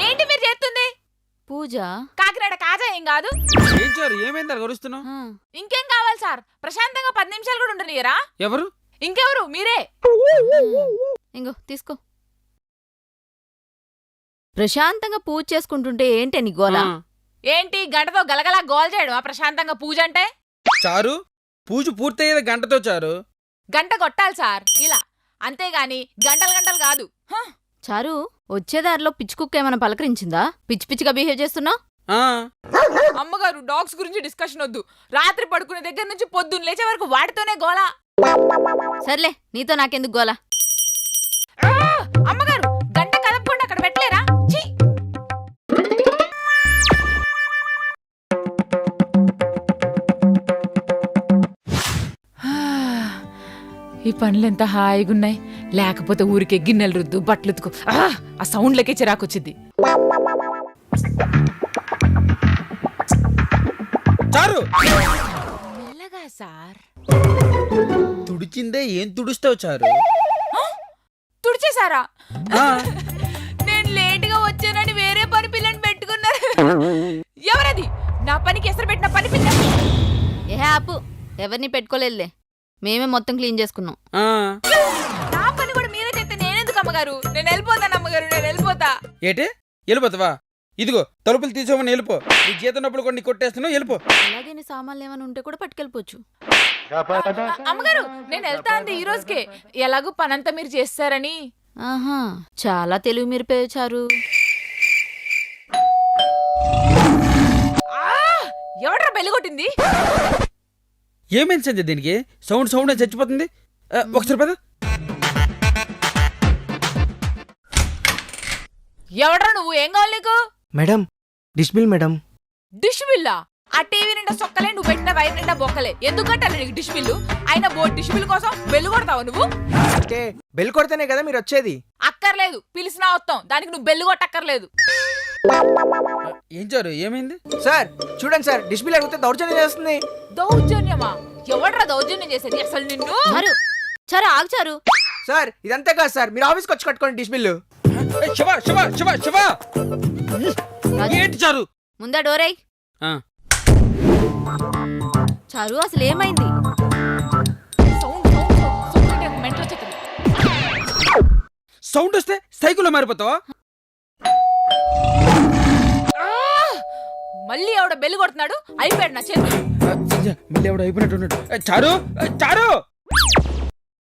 ఏంటి మీరు చేస్తుంది? పూజ కాకినాడ కాజా ఏం కాదు. ఏం సార్ ఏమైందా గొరుస్తున్నావు? ఇంకేం కావాలి సార్? ప్రశాంతంగా 10 నిమిషాలు కూడా ఉండనియరా? ఎవరు? ఇంకెవరు? మీరే. ఇంగో తీసుకో. ప్రశాంతంగా పూజ చేసుకుంటుంటే ఏంటి నీ గోల? ఏంటి గంటతో గలగలా గోల్ చేయడం? ప్రశాంతంగా పూజ అంటే చారు పూజ పూర్తయ్యేది గంటతో చారు. గంట కొట్టాలి సార్ ఇలా, అంతేగాని గంటలు గంటలు కాదు. చారు వచ్చేదారిలో పిచ్చి కుక్క ఏమైనా పలకరించిందా? పిచ్చి పిచ్చిగా బిహేవ్ చేస్తున్నావు. అమ్మగారు డాగ్స్ గురించి డిస్కషన్ వద్దు. రాత్రి పడుకునే దగ్గర నుంచి పొద్దున్న లేచే వరకు వాటితోనే గోలా. సర్లే నీతో నాకెందుకు గోల? అమ్మగారు గంట కదపకుండా అక్కడ పెట్టలేరా? ఈ పనులు ఎంత హాయిగున్నాయి. లేకపోతే ఊరికే గిన్నెలు రుద్దు, బట్టలు ఉతుకు, ఆ సౌండ్లకే చిరాకొచ్చింది. చారు మెల్లగా సార్. తుడిచిందే ఏం తుడుస్తావు చారు? తుడిచేశారా? నేను లేటుగా వచ్చానని వేరే పని పిల్లని పెట్టుకున్నారు. ఎవరది? నా పనికి ఎసరు పెట్టిన పని పిల్ల. ఏ ఆపు, ఎవరిని పెట్టుకోలేదులే, మేమే మొత్తం క్లీన్ చేసుకున్నాం. నా పని కూడా మీరే చేస్తే నేనెందుకు అమ్మగారు? నేను వెళ్ళిపోతాను అమ్మగారు, నేను వెళ్ళిపోతా. ఏటే వెళ్ళిపోతావా? ఇదిగో తలుపులు తీసుకోమని వెళ్ళిపో. నీ జీతనప్పుడు కొన్ని కొట్టేస్తున్నావు, వెళ్ళిపో. అలాగే నీ సామాన్లు ఏమైనా ఉంటే కూడా పట్టుకెళ్ళిపోవచ్చు. అమ్మగారు నేను వెళ్తా అంది ఈ రోజుకే. ఎలాగూ పనంతా మీరు చేస్తారని. ఆహా, చాలా తెలివి మీరు పేచారు. ఎవడ్రా బెల్లిగొట్టింది? ఏమైంది సంజయ్? దీనికి సౌండ్ సౌండ్ చచ్చిపోతుంది. ఒకసారి పద. ఎవడ్రా నువ్వు? ఏం కావాలి నీకు? Madam dish bill madam. Dish బిల్లా? ఆ టీవీ నిండా సొక్కలే, నువ్వు పెట్టిన వైర్ నిండా బొక్కలే. ఎందుకంటే నీకు డిష్ బిల్లు? అయినా డిష్ బిల్ కోసం బెల్లు కొడతావు నువ్వు? అంటే బెల్ కొడితేనే కదా మీరు వచ్చేది. అక్కర్లేదు, పిలిచినా వస్తాం. దానికి నువ్వు బెల్లు కొట్టక్కర్లేదు. ఏం చారు ఏమైంది? సార్ చూడండి సార్, డిష్ బిల్ అడిగితే దౌర్జన్యం చేస్తుంది. దౌర్జన్యమా? ఎవడ్రా దౌర్జన్యం చేసేది అసలు నిన్ను? చారు చారు ఆగు చారు. సార్ ఇదంతా కాదు సార్, మీరు ఆఫీస్కి వచ్చి కట్టుకోండి డిష్ బిల్లు. ఏంటి చారు? ముందా డోరై. చారు అసలు ఏమైంది? సౌండ్ వస్తే సైకిల్లో మారిపోతావా? మళ్ళీ ఎవడ బెల్లు కొడుతున్నాడు? అయిపోయాడు నా చేతులు. మళ్ళీ ఎవడో అయిపోయినట్టున్నాడు. చారు చారు.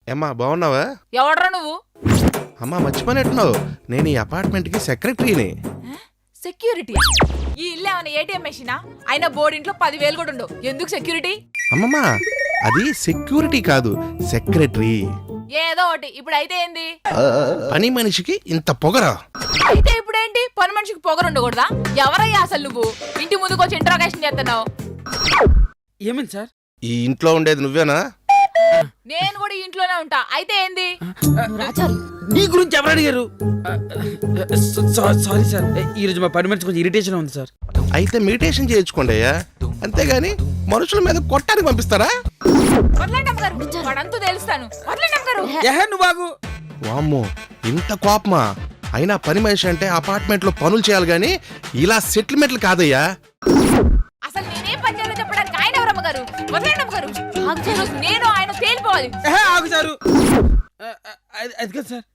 ఏమ్మా బాగున్నావా? ఎవడ్రా నువ్వు? అమ్మా మర్చిపోయినట్టున్నావు, నేను ఈ అపార్ట్మెంట్కి సెక్రటరీని. సెక్యూరిటీ? ఈ ఇల్లు ఏమైనా ఏటీఎం మెషినా? అయినా బోర్డింట్లో 10,000 కూడా ఉండవు. ఎందుకు సెక్యూరిటీ? అమ్మమ్మా అది సెక్యూరిటీ కాదు, సెక్రటరీ. ఏదో ఒకటి. ఇప్పుడు అయితే ఏంది? పని మనిషికి ఇంత పొగరా? అయితే ఇప్పుడేంటి? పని మనిషికి పొగరు ఉండకూడదా? ఎవరయ్యా అసలు నువ్వు? ఇంటి ముందుకు వచ్చి ఇంట్రాగేషన్ చేస్తున్నావు. ఏమైంది సార్? ఈ ఇంట్లో ఉండేది నువ్వేనా? నేను కూడా ఇంట్లోనే ఉంటా. అయితే ఏంది? నీ గురించి ఎవరు అడిగారు? సారీ సార్, ఈరోజు మా పని మనిషి కొంచెం ఇరిటేషన్ ఉంది సార్. అయితే మెడిటేషన్ చేయించుకోండి అయ్యా, అంతేగాని మనుషుల మీద కొట్టానికి పంపిస్తారా? వదలండి అమ్మగారు, వాడంతా తెలుస్తాను. వదలండి అమ్మగారు. నువ్వు బాగు. వామ్మో ఇంత కోపమా? అయినా పని మనిషి అంటే అపార్ట్మెంట్ లో పనులు చేయాలి గాని ఇలా సెటిల్మెంట్లు కాదయ్యా. అసలు నేనేం పని చేయాలో చెప్పడానికి ఆయన ఎవరు అమ్మగారు? వదలండి అమ్మగారు. నేను ఆయన తేలిపోవాలి. ఆగు సారు. అది కదా సార్.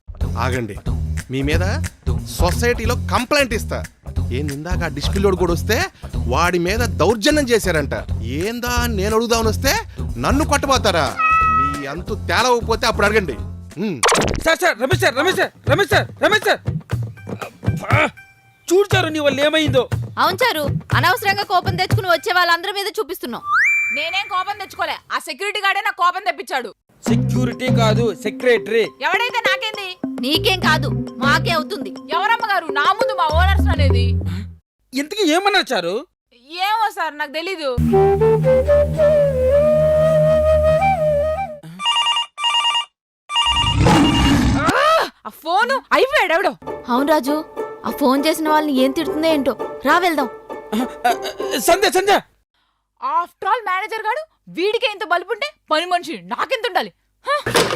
ఆగండి, మీ మీద సొసైటీలో కంప్లైంట్ ఇస్తా. ఇందాక ఆ డిస్పిల్లోడు కూడా వస్తే వాడి మీద దౌర్జన్యం చేశారంట. ఏందా నేను అడుగుదామని వస్తే నన్ను కొట్టబోతారా? మీ అంతు తేలవకపోతే అప్పుడు అడగండి. Sir sir Ramesh sir Ramesh sir Ramesh sir Ramesh sir చూడు సారు నీ వల్ల ఏమైందో. అవును చారు, అనవసరంగా కోపం తెచ్చుకుని వచ్చే వాళ్ళందరి మీద చూపిస్తున్నావు. నేనేం కోపం తెచ్చుకోలే. ఆ సెక్యూరిటీ గార్డే నాకు కోపం తెప్పించాడు. సెక్యూరిటీ కాదు, సెక్రటరీ. ఎవడైతే నాకేంది? నీకేం కాదు, మాకే అవుతుంది. ఎవరమ్మగారు నా ముందు మా ఓనర్స్ అనేది? ఇంతకీ ఏమన్నారు చారు? ఏమో సార్ నాకు తెలీదు. ఆ ఫోను అయిపోయాడు ఎవడో. అవును రాజు, ఆ ఫోన్ చేసిన వాళ్ళని ఏం తిడుతుందో ఏంటో. రా వెళ్దాం. సంధ్య సంధ్య. ఆఫ్టర్ ఆల్ మేనేజర్ గాడు వీడికే ఇంత బలుపుంటే పని మనిషి నాకెంత ఉండాలి?